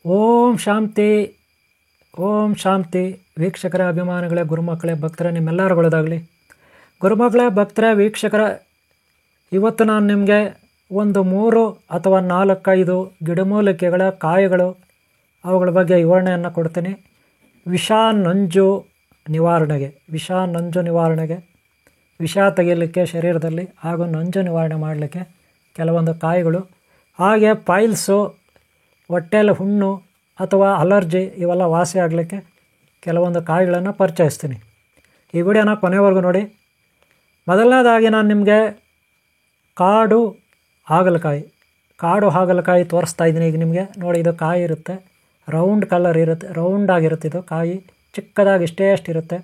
ಓಂ ಶಾಂತಿ ಓಂ ಶಾಂತಿ. ವೀಕ್ಷಕರ ಅಭಿಮಾನಿಗಳೇ, ಗುರುಮಕ್ಕಳೇ, ಭಕ್ತರೇ, ನಿಮ್ಮೆಲ್ಲರುಗಳದಾಗಲಿ. ಗುರುಮಕ್ಕಳೇ, ಭಕ್ತರೇ, ವೀಕ್ಷಕರ, ಇವತ್ತು ನಾನು ನಿಮಗೆ ಒಂದು 3 ಅಥವಾ 4-5 ಗಿಡಮೂಲಿಕೆಗಳ ಕಾಯಿಗಳು ಅವುಗಳ ಬಗ್ಗೆ ವಿವರಣೆಯನ್ನು ಕೊಡ್ತೀನಿ. ವಿಷ ನಂಜು ನಿವಾರಣೆಗೆ, ವಿಷ ತೆಗೆಯಲಿಕ್ಕೆ ಶರೀರದಲ್ಲಿ ಹಾಗೂ ನಂಜು ನಿವಾರಣೆ ಮಾಡಲಿಕ್ಕೆ ಕೆಲವೊಂದು ಕಾಯಿಗಳು, ಹಾಗೆ ಪೈಲ್ಸು, ಹೊಟ್ಟೆಯಲ್ಲಿ ಹುಣ್ಣು ಅಥವಾ ಅಲರ್ಜಿ ಇವೆಲ್ಲ ವಾಸಿ ಆಗಲಿಕ್ಕೆ ಕೆಲವೊಂದು ಕಾಯಿಗಳನ್ನು ಪರಿಚಯಿಸ್ತೀನಿ. ಈ ವಿಡಿಯೋನ ಕೊನೆವರೆಗೂ ನೋಡಿ. ಮೊದಲನೇದಾಗಿ ನಾನು ನಿಮಗೆ ಕಾಡು ಹಾಗಲಕಾಯಿ ತೋರಿಸ್ತಾ ಇದ್ದೀನಿ. ಈಗ ನಿಮಗೆ ನೋಡಿ, ಇದು ಕಾಯಿ ಇರುತ್ತೆ, ರೌಂಡ್ ಕಲರ್ ಇರುತ್ತೆ, ರೌಂಡಾಗಿರುತ್ತೆ. ಇದು ಕಾಯಿ ಚಿಕ್ಕದಾಗಿ ಇಷ್ಟೇ ಇರುತ್ತೆ.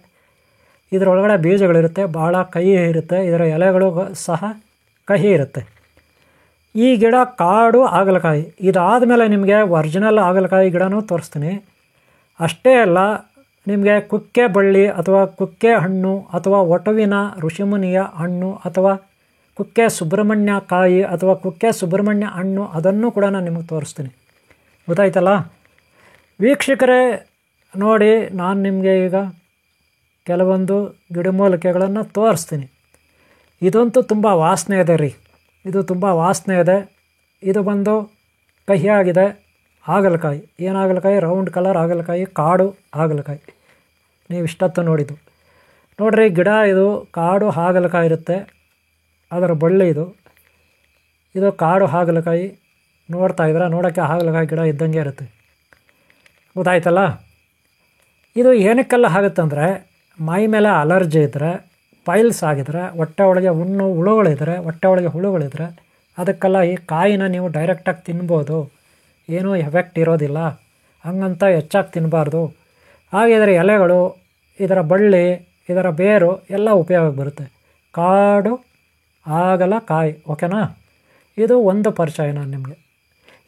ಇದರೊಳಗಡೆ ಬೀಜಗಳಿರುತ್ತೆ, ಭಾಳ ಕಹಿ ಇರುತ್ತೆ. ಇದರ ಎಲೆಗಳು ಸಹ ಕಹಿ ಇರುತ್ತೆ. ಈ ಗಿಡ ಕಾಡು ಹಾಗಲಕಾಯಿ. ಇದಾದಮೇಲೆ ನಿಮಗೆ ಒರಿಜಿನಲ್ ಹಾಗಲಕಾಯಿ ಗಿಡನೂ ತೋರಿಸ್ತೀನಿ. ಅಷ್ಟೇ ಅಲ್ಲ, ನಿಮಗೆ ಕುಕ್ಕೆ ಬಳ್ಳಿ ಅಥವಾ ಕುಕ್ಕೆ ಹಣ್ಣು ಅಥವಾ ಒಟುವಿನ ಋಷಿಮುನಿಯ ಹಣ್ಣು ಅಥವಾ ಕುಕ್ಕೆ ಸುಬ್ರಹ್ಮಣ್ಯ ಕಾಯಿ ಅಥವಾ ಕುಕ್ಕೆ ಸುಬ್ರಹ್ಮಣ್ಯ ಹಣ್ಣು, ಅದನ್ನು ಕೂಡ ನಾನು ನಿಮಗೆ ತೋರಿಸ್ತೀನಿ. ಗೊತ್ತಾಯ್ತಲ್ಲ ವೀಕ್ಷಕರೇ? ನೋಡಿ, ನಾನು ನಿಮಗೆ ಈಗ ಕೆಲವೊಂದು ಗಿಡಮೂಲಿಕೆಗಳನ್ನು ತೋರಿಸ್ತೀನಿ. ಇದಂತೂ ತುಂಬ ವಾಸನೆ ಇದೆ ರೀ. ಇದು ತುಂಬ ವಾಸನೆ ಇದೆ. ಇದು ಬಂದು ಕಹಿಯಾಗಿದೆ ಹಾಗಲಕಾಯಿ. ಏನು ಹಾಗಲಕಾಯಿ? ರೌಂಡ್ ಕಲರ್ ಹಾಗಲಕಾಯಿ, ಕಾಡು ಹಾಗಲಕಾಯಿ. ನೀವು ಇಷ್ಟೊತ್ತು ನೋಡಿದ್ದು ನೋಡ್ರಿ, ಗಿಡ ಇದು ಕಾಡು ಹಾಗಲಕಾಯಿ ಇರುತ್ತೆ. ಅದರ ಬಳ್ಳಿ ಇದು ಕಾಡು ಹಾಗಲಕಾಯಿ. ನೋಡ್ತಾ ಇದ್ರೆ ನೋಡೋಕ್ಕೆ ಹಾಗಲಕಾಯಿ ಗಿಡ ಇದ್ದಂಗೆ ಇರುತ್ತೆ. ಗೊತ್ತಾಯ್ತಲ್ಲ? ಇದು ಏನಕ್ಕೆಲ್ಲ ಆಗುತ್ತಂದರೆ, ಮೈ ಮೇಲೆ ಅಲರ್ಜಿ ಇದ್ದರೆ, ಪೈಲ್ಸ್ ಆಗಿದ್ರೆ, ಹೊಟ್ಟೆ ಒಳಗೆ ಹುಳುಗಳಿದ್ರೆ ಅದಕ್ಕೆಲ್ಲ ಈ ಕಾಯಿನ ನೀವು ಡೈರೆಕ್ಟಾಗಿ ತಿನ್ಬೋದು. ಏನೂ ಎಫೆಕ್ಟ್ ಇರೋದಿಲ್ಲ. ಹಂಗಂತ ಹೆಚ್ಚಾಗಿ ತಿನ್ನಬಾರ್ದು. ಹಾಗೆ ಇದರ ಎಲೆಗಳು, ಇದರ ಬಳ್ಳಿ, ಇದರ ಬೇರು ಎಲ್ಲ ಉಪಯೋಗಕ್ಕೆ ಬರುತ್ತೆ. ಕಾಡು ಹಾಗಲಕಾಯಿ. ಓಕೆನಾ? ಇದು ಒಂದು ಪರಿಚಯ ನಾನು ನಿಮಗೆ.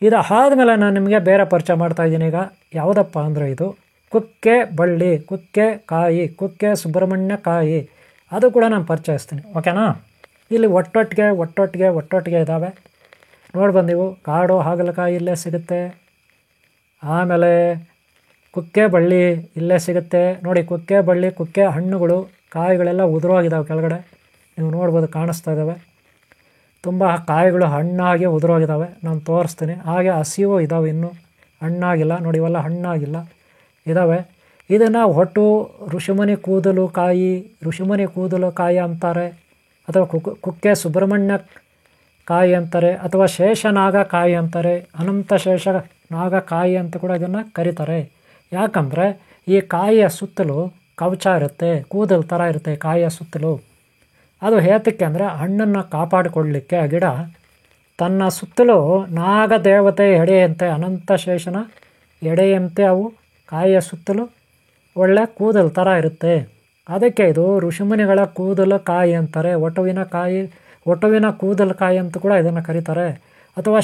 ಇದು ಆದಮೇಲೆ ನಾನು ನಿಮಗೆ ಬೇರೆ ಪರಿಚಯ ಮಾಡ್ತಾಯಿದ್ದೀನಿ. ಈಗ ಯಾವುದಪ್ಪ ಅಂದರೆ, ಇದು ಕುಕ್ಕೆ ಬಳ್ಳಿ, ಕುಕ್ಕೆ ಕಾಯಿ, ಕುಕ್ಕೆ ಸುಬ್ರಹ್ಮಣ್ಯ ಕಾಯಿ, ಅದು ಕೂಡ ನಾನು ಪರಿಚಯಿಸ್ತೀನಿ. ಓಕೆನಾ? ಇಲ್ಲಿ ಒಟ್ಟೊಟ್ಟಿಗೆ ಇದ್ದಾವೆ. ನೋಡ್ಬಂದು ನೀವು, ಕಾಡು ಹಾಗಲಕಾಯಿ ಇಲ್ಲೇ ಸಿಗುತ್ತೆ. ಆಮೇಲೆ ಕುಕ್ಕೆ ಬಳ್ಳಿ ಇಲ್ಲೇ ಸಿಗುತ್ತೆ. ನೋಡಿ, ಕುಕ್ಕೆ ಬಳ್ಳಿ, ಕುಕ್ಕೆ ಹಣ್ಣುಗಳು, ಕಾಯಿಗಳೆಲ್ಲ ಉದುರೋಗಿದ್ದಾವೆ ಕೆಳಗಡೆ. ನೀವು ನೋಡ್ಬೋದು, ಕಾಣಿಸ್ತಾ ಇದ್ದಾವೆ. ತುಂಬ ಕಾಯಿಗಳು ಹಣ್ಣಾಗಿ ಉದುರೋಗಿದ್ದಾವೆ. ನಾನು ತೋರಿಸ್ತೀನಿ. ಹಾಗೆ ಹಸಿವು ಇದ್ದಾವೆ, ಇನ್ನೂ ಹಣ್ಣಾಗಿಲ್ಲ. ನೋಡಿ, ಇವೆಲ್ಲ ಹಣ್ಣಾಗಿಲ್ಲ ಇದ್ದಾವೆ. ಇದನ್ನು ಒಟ್ಟು ಋಷಿಮುನಿ ಕೂದಲು ಕಾಯಿ ಅಂತಾರೆ, ಅಥವಾ ಕುಕ್ಕೆ ಸುಬ್ರಹ್ಮಣ್ಯ ಕಾಯಿ ಅಂತಾರೆ, ಅಥವಾ ಶೇಷನಾಗ ಕಾಯಿ ಅಂತಾರೆ, ಅನಂತ ಶೇಷ ನಾಗ ಕಾಯಿ ಅಂತ ಕೂಡ ಇದನ್ನು ಕರೀತಾರೆ. ಯಾಕಂದರೆ ಈ ಕಾಯಿಯ ಸುತ್ತಲೂ ಕವಚ ಇರುತ್ತೆ, ಕೂದಲು ಥರ ಇರುತ್ತೆ ಕಾಯಿಯ ಸುತ್ತಲೂ. ಅದು ಹೇತಕ್ಕೆ ಅಂದರೆ, ಹಣ್ಣನ್ನು ಕಾಪಾಡಿಕೊಳ್ಳಲಿಕ್ಕೆ ಆ ಗಿಡ ತನ್ನ ಸುತ್ತಲೂ ನಾಗದೇವತೆ ಎಡೆಯಂತೆ, ಅನಂತ ಶೇಷನ ಎಡೆಯಂತೆ ಅವು ಕಾಯಿಯ ಸುತ್ತಲೂ ಒಳ್ಳೆ ಕೂದಲು ಥರ ಇರುತ್ತೆ. ಅದಕ್ಕೆ ಇದು ಋಷಿಮುನಿಗಳ ಕೂದಲು ಕಾಯಿ ಅಂತಾರೆ. ಒಟುವಿನ ಕೂದಲು ಕಾಯಿ ಅಂತ ಕೂಡ ಇದನ್ನು ಕರೀತಾರೆ. ಅಥವಾ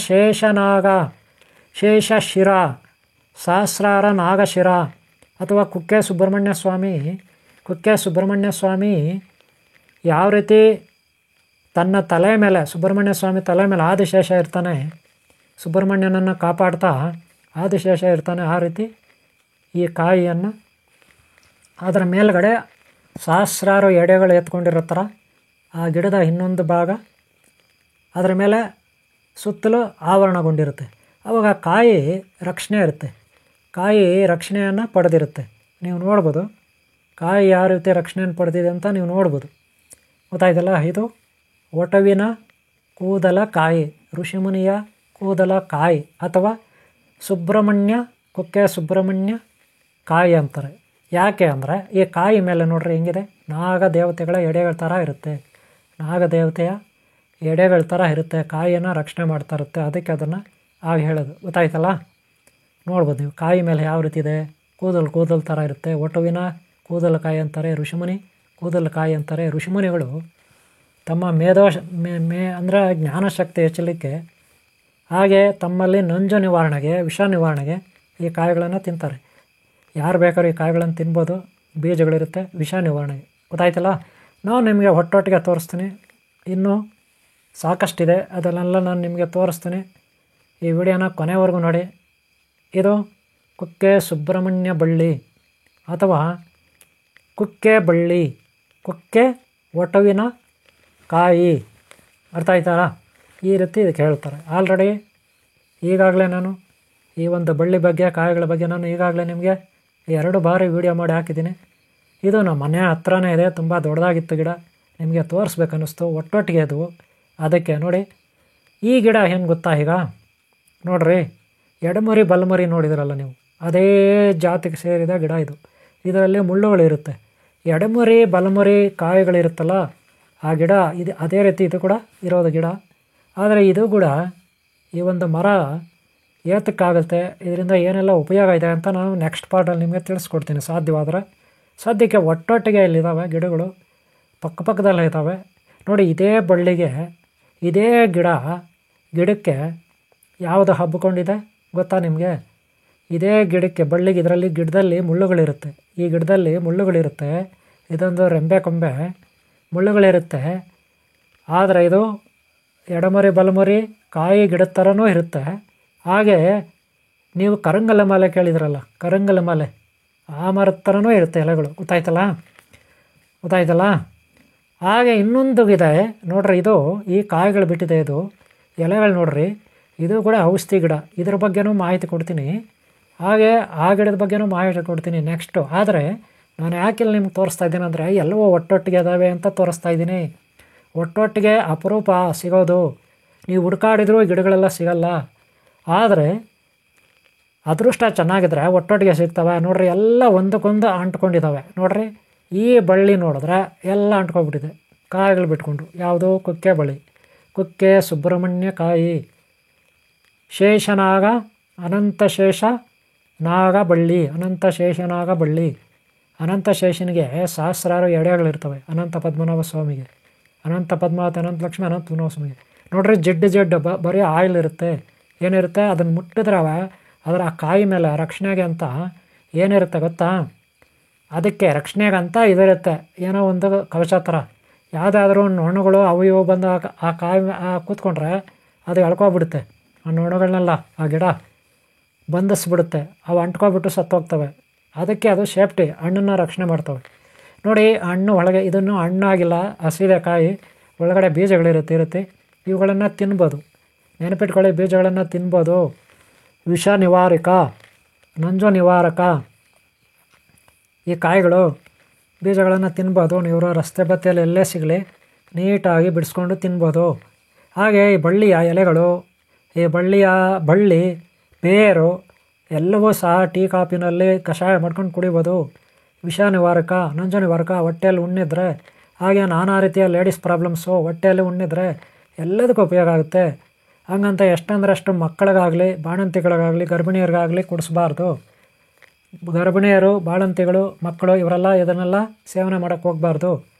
ಶೇಷಶಿರ, ಸಹಸ್ರಾರ ನಾಗಶಿರ, ಅಥವಾ ಕುಕ್ಕೆ ಸುಬ್ರಹ್ಮಣ್ಯ ಸ್ವಾಮಿ ಯಾವ ರೀತಿ ತನ್ನ ತಲೆ ಮೇಲೆ, ಸುಬ್ರಹ್ಮಣ್ಯ ಸ್ವಾಮಿ ತಲೆ ಮೇಲೆ ಆದಿಶೇಷ ಇರ್ತಾನೆ, ಸುಬ್ರಹ್ಮಣ್ಯನನ್ನು ಕಾಪಾಡ್ತಾ ಆದಿಶೇಷ ಇರ್ತಾನೆ, ಆ ರೀತಿ ಈ ಕಾಯಿಯನ್ನು ಅದರ ಮೇಲ್ಗಡೆ ಸಹಸ್ರಾರು ಎಡೆಗಳು ಎತ್ಕೊಂಡಿರೋ ಥರ ಆ ಗಿಡದ ಇನ್ನೊಂದು ಭಾಗ ಅದರ ಮೇಲೆ ಸುತ್ತಲೂ ಆವರಣಗೊಂಡಿರುತ್ತೆ. ಆವಾಗ ಕಾಯಿ ರಕ್ಷಣೆ ಇರುತ್ತೆ, ಕಾಯಿ ರಕ್ಷಣೆಯನ್ನು ಪಡೆದಿರುತ್ತೆ. ನೀವು ನೋಡ್ಬೋದು ಕಾಯಿ ಯಾವ ರೀತಿ ರಕ್ಷಣೆಯನ್ನು ಪಡೆದಿದೆ ಅಂತ ನೀವು ನೋಡ್ಬೋದು. ಗೊತ್ತಾಯ್ತಲ್ಲ? ಇದು ಒಟುವಿನ ಕೂದಲ ಕಾಯಿ, ಋಷಿಮುನಿಯ ಕೂದಲ ಕಾಯಿ, ಅಥವಾ ಕುಕ್ಕೆ ಸುಬ್ರಹ್ಮಣ್ಯ ಕಾಯಿ ಅಂತಾರೆ. ಯಾಕೆ ಅಂದರೆ, ಈ ಕಾಯಿ ಮೇಲೆ ನೋಡ್ರಿ ಹೆಂಗಿದೆ, ನಾಗದೇವತೆಗಳ ಎಡೆಗಳ ಥರ ಇರುತ್ತೆ. ನಾಗದೇವತೆಯ ಎಡೆಗಳ ಥರ ಇರುತ್ತೆ, ಕಾಯಿಯನ್ನು ರಕ್ಷಣೆ ಮಾಡ್ತಾ ಇರುತ್ತೆ. ಅದಕ್ಕೆ ಅದನ್ನು ಆಗ ಹೇಳೋದು. ಗೊತ್ತಾಯ್ತಲ್ಲ? ನೋಡ್ಬೋದು ನೀವು, ಕಾಯಿ ಮೇಲೆ ಯಾವ ರೀತಿ ಇದೆ, ಕೂದಲು ಥರ ಇರುತ್ತೆ. ಒಟುವಿನ ಕೂದಲು ಕಾಯಿ ಅಂತಾರೆ, ಋಷಿಮುನಿ ಕೂದಲು ಕಾಯಿ ಅಂತಾರೆ. ಋಷಿಮುನಿಗಳು ತಮ್ಮ ಅಂದರೆ ಜ್ಞಾನಶಕ್ತಿ ಹೆಚ್ಚಲಿಕ್ಕೆ, ಹಾಗೆ ತಮ್ಮಲ್ಲಿ ನಂಜು ನಿವಾರಣೆಗೆ, ವಿಷ ನಿವಾರಣೆಗೆ ಈ ಕಾಯಿಗಳನ್ನು ತಿಂತಾರೆ. ಯಾರು ಬೇಕಾದ್ರೂ ಈ ಕಾಯಿಗಳನ್ನು ತಿನ್ಬೋದು, ಬೀಜಗಳಿರುತ್ತೆ, ವಿಷ ನಿವಾರಣೆಗೆ. ಗೊತ್ತಾಯ್ತಲ್ಲ? ನಾವು ನಿಮಗೆ ಒಟ್ಟೊಟ್ಟಿಗೆ ತೋರಿಸ್ತೀನಿ. ಇನ್ನೂ ಸಾಕಷ್ಟಿದೆ, ಅದನ್ನೆಲ್ಲ ನಾನು ನಿಮಗೆ ತೋರಿಸ್ತೀನಿ. ಈ ವಿಡಿಯೋನ ಕೊನೆವರೆಗೂ ನೋಡಿ. ಇದು ಕುಕ್ಕೆ ಸುಬ್ರಹ್ಮಣ್ಯ ಬಳ್ಳಿ ಅಥವಾ ಕುಕ್ಕೆ ಬಳ್ಳಿ, ಕುಕ್ಕೆ ಒಟುವಿನ ಕಾಯಿ. ಅರ್ಥ ಆಯ್ತಾರಾ? ಈ ರೀತಿ ಇದಕ್ಕೆ ಹೇಳ್ತಾರೆ. ಆಲ್ರೆಡಿ ಈಗಾಗಲೇ ನಾನು ಈ ಒಂದು ಬಳ್ಳಿ ಬಗ್ಗೆ, ಕಾಯಿಗಳ ಬಗ್ಗೆ ನಾನು ಈಗಾಗಲೇ ನಿಮಗೆ 2 ಬಾರಿ ವೀಡಿಯೋ ಮಾಡಿ ಹಾಕಿದ್ದೀನಿ. ಇದು ನಮ್ಮ ಮನೆ ಹತ್ರನೇ ಇದೆ, ತುಂಬ ದೊಡ್ಡದಾಗಿತ್ತು ಗಿಡ, ನಿಮಗೆ ತೋರಿಸ್ಬೇಕನ್ನಿಸ್ತು, ಒಟ್ಟೊಟ್ಟಿಗೆ ಅದು. ಅದಕ್ಕೆ ನೋಡಿ, ಈ ಗಿಡ ಏನು ಗೊತ್ತಾ, ಈಗ ನೋಡ್ರಿ, ಎಡಮರಿ ಬಲಮರಿ ನೋಡಿದ್ರಲ್ಲ ನೀವು, ಅದೇ ಜಾತಿಗೆ ಸೇರಿದ ಗಿಡ ಇದು. ಇದರಲ್ಲಿ ಮುಳ್ಳುಗಳಿರುತ್ತೆ. ಎಡಮರಿ ಬಲಮರಿ ಕಾಯಿಗಳಿರುತ್ತಲ್ಲ ಆ ಗಿಡ ಇದು, ಅದೇ ರೀತಿ ಇದು ಕೂಡ ಇರೋದು ಗಿಡ. ಆದರೆ ಇದು ಕೂಡ ಈ ಒಂದು ಮರ ಏತಕ್ಕಾಗುತ್ತೆ, ಇದರಿಂದ ಏನೆಲ್ಲ ಉಪಯೋಗ ಇದೆ ಅಂತ ನಾನು ನೆಕ್ಸ್ಟ್ ಪಾರ್ಟಲ್ಲಿ ನಿಮಗೆ ತಿಳಿಸ್ಕೊಡ್ತೀನಿ ಸಾಧ್ಯವಾದರೆ. ಸದ್ಯಕ್ಕೆ ಒಟ್ಟೊಟ್ಟಿಗೆ ಇಲ್ಲಿದ್ದಾವೆ ಗಿಡಗಳು, ಪಕ್ಕದಲ್ಲೇ ಇದ್ದಾವೆ ನೋಡಿ. ಇದೇ ಬಳ್ಳಿಗೆ ಇದೇ ಗಿಡಕ್ಕೆ ಯಾವುದು ಹಬ್ಬಿಕೊಂಡಿದೆ ಗೊತ್ತಾ ನಿಮಗೆ? ಇದೇ ಗಿಡಕ್ಕೆ, ಬಳ್ಳಿಗೆ, ಇದರಲ್ಲಿ ಗಿಡದಲ್ಲಿ ಮುಳ್ಳುಗಳಿರುತ್ತೆ. ಈ ಗಿಡದಲ್ಲಿ ಮುಳ್ಳುಗಳಿರುತ್ತೆ, ಇದೊಂದು ರೆಂಬೆ ಕೊಂಬೆ ಮುಳ್ಳುಗಳಿರುತ್ತೆ. ಆದರೆ ಇದು ಎಡಮರಿ ಬಲಮರಿ ಕಾಯಿ ಗಿಡದ ಥರನೂ ಇರುತ್ತೆ. ಹಾಗೆ ನೀವು ಕರಂಗಲ ಮಾಲೆ ಕೇಳಿದ್ರಲ್ಲ, ಕರಂಗಲ ಮಾಲೆ ಆ ಮರದ ಥರನೂ ಇರುತ್ತೆ ಎಲೆಗಳು, ಗೊತ್ತಾಯ್ತಲ್ಲ. ಹಾಗೆ ಇನ್ನೊಂದು ಇದೆ ನೋಡ್ರಿ, ಇದು ಈ ಕಾಯಿಗಳು ಬಿಟ್ಟಿದೆ, ಇದು ಎಲೆಗಳು ನೋಡ್ರಿ, ಇದು ಕೂಡ ಔಷಧಿ ಗಿಡ. ಇದ್ರ ಬಗ್ಗೆನೂ ಮಾಹಿತಿ ಕೊಡ್ತೀನಿ, ಹಾಗೆ ಆ ಗಿಡದ ಬಗ್ಗೆನೂ ಮಾಹಿತಿ ಕೊಡ್ತೀನಿ ನೆಕ್ಸ್ಟು. ಆದರೆ ನಾನು ಯಾಕಿಲ್ಲಿ ನಿಮ್ಗೆ ತೋರಿಸ್ತಾ ಇದ್ದೀನಿ ಅಂದರೆ, ಎಲ್ಲವೂ ಒಟ್ಟೊಟ್ಟಿಗೆ ಇದ್ದಾವೆ ಅಂತ ತೋರಿಸ್ತಾ ಇದ್ದೀನಿ. ಒಟ್ಟೊಟ್ಟಿಗೆ ಅಪರೂಪ ಸಿಗೋದು, ನೀವು ಹುಡುಕಾಡಿದ್ರೂ ಈ ಗಿಡಗಳೆಲ್ಲ ಸಿಗಲ್ಲ. ಆದರೆ ಅದೃಷ್ಟ ಚೆನ್ನಾಗಿದ್ರೆ ಒಟ್ಟೊಟ್ಟಿಗೆ ಸಿಗ್ತವೆ ನೋಡ್ರಿ. ಎಲ್ಲ ಒಂದಕ್ಕೊಂದು ಅಂಟ್ಕೊಂಡಿದ್ದಾವೆ ನೋಡ್ರಿ. ಈ ಬಳ್ಳಿ ನೋಡಿದ್ರೆ ಎಲ್ಲ ಅಂಟ್ಕೊಬಿಟ್ಟಿದೆ, ಕಾಯಿಗಳು ಬಿಟ್ಕೊಂಡು. ಯಾವುದು? ಕುಕ್ಕೆ ಬಳ್ಳಿ, ಕುಕ್ಕೆ ಸುಬ್ರಹ್ಮಣ್ಯ ಕಾಯಿ. ಶೇಷನಾಗ ಅನಂತ ಶೇಷ ನಾಗ ಬಳ್ಳಿ, ಅನಂತ ಶೇಷನಾಗ ಬಳ್ಳಿ. ಅನಂತ ಶೇಷನಿಗೆ ಸಹಸ್ರಾರು ಎಡೆಗಳಿರ್ತವೆ, ಅನಂತ ಪದ್ಮನಾಭ ಸ್ವಾಮಿಗೆ, ಅನಂತ ಪದ್ಮಾವತಿ, ಅನಂತ ಲಕ್ಷ್ಮಿ, ಅನಂತ ಪದ್ಮನಾಭ ಸ್ವಾಮಿಗೆ ನೋಡ್ರಿ. ಜಡ್ಡು ಬರೀ ಆಯಿಲ್ ಇರುತ್ತೆ. ಏನಿರುತ್ತೆ, ಅದನ್ನು ಮುಟ್ಟಿದ್ರೆ ಅದರ ಆ ಕಾಯಿ ಮೇಲೆ ರಕ್ಷಣೆಗೆ ಅಂತ ಏನಿರುತ್ತೆ ಗೊತ್ತಾ? ಅದಕ್ಕೆ ರಕ್ಷಣೆಗೆ ಅಂತ ಇದಿರುತ್ತೆ, ಏನೋ ಒಂದು ಕವಚ ಥರ. ಯಾವುದಾದ್ರೂ ನೊಣಗಳು ಅವು ಇವು ಬಂದು ಆ ಕಾಯಿ ಕೂತ್ಕೊಂಡ್ರೆ ಅದು ಎಳ್ಕೊಬಿಡುತ್ತೆ ಆ ನೊಣಗಳನ್ನೆಲ್ಲ. ಆ ಗಿಡ ಬಂಧಿಸ್ಬಿಡುತ್ತೆ, ಅವು ಅಂಟ್ಕೊಬಿಟ್ಟು ಸತ್ತೋಗ್ತವೆ. ಅದಕ್ಕೆ ಅದು ಸೇಫ್ಟಿ, ಹಣ್ಣನ್ನು ರಕ್ಷಣೆ ಮಾಡ್ತವೆ ನೋಡಿ. ಹಣ್ಣು ಒಳಗೆ, ಇದನ್ನು ಹಣ್ಣಾಗಿಲ್ಲ, ಹಸಿದೆ ಕಾಯಿ, ಒಳಗಡೆ ಬೀಜಗಳಿರುತ್ತೆ. ಇವುಗಳನ್ನು ತಿನ್ಬೋದು, ನೆನಪಿಟ್ಕೊಳ್ಳಿ, ಬೀಜಗಳನ್ನು ತಿನ್ಬೋದು. ವಿಷ ನಿವಾರಕ, ನಂಜು ನಿವಾರಕ. ಈ ಕಾಯಿಗಳು ಬೀಜಗಳನ್ನು ತಿನ್ಬೋದು. ನೀವು ರಸ್ತೆ ಬದಿಯಲ್ಲಿ ಎಲ್ಲೇ ಸಿಗಲಿ ನೀಟಾಗಿ ಬಿಡಿಸ್ಕೊಂಡು ತಿನ್ಬೋದು. ಹಾಗೆ ಈ ಬಳ್ಳಿಯ ಎಲೆಗಳು, ಈ ಬಳ್ಳಿ ಬೇರು ಎಲ್ಲವೂ ಸಹ ಟೀ ಕಾಫಿನಲ್ಲಿ ಕಷಾಯ ಮಾಡ್ಕೊಂಡು ಕುಡಿಬೋದು. ವಿಷ ನಿವಾರಕ, ನಂಜು ನಿವಾರಕ. ಹೊಟ್ಟೆಯಲ್ಲಿ ಉಣ್ಣಿದ್ರೆ, ಹಾಗೆ ನಾನಾ ರೀತಿಯ ಲೇಡೀಸ್ ಪ್ರಾಬ್ಲಮ್ಸು, ಹೊಟ್ಟೆಯಲ್ಲಿ ಉಣ್ಣಿದ್ರೆ ಎಲ್ಲದಕ್ಕೂ ಉಪಯೋಗ ಆಗುತ್ತೆ. ಹಂಗಂತ ಎಷ್ಟಂದ್ರೆ ಅಷ್ಟು ಮಕ್ಕಳಿಗಾಗಲಿ, ಬಾಣಂತಿಗಳಿಗಾಗಲಿ, ಗರ್ಭಿಣಿಯರಿಗಾಗಲಿ ಕುಡಿಸ್ಬಾರ್ದು. ಗರ್ಭಿಣಿಯರು, ಬಾಣಂತಿಗಳು, ಮಕ್ಕಳು ಇವರೆಲ್ಲ ಇದನ್ನೆಲ್ಲ ಸೇವನೆ ಮಾಡೋಕ್ಕೆ ಹೋಗಬಾರ್ದು.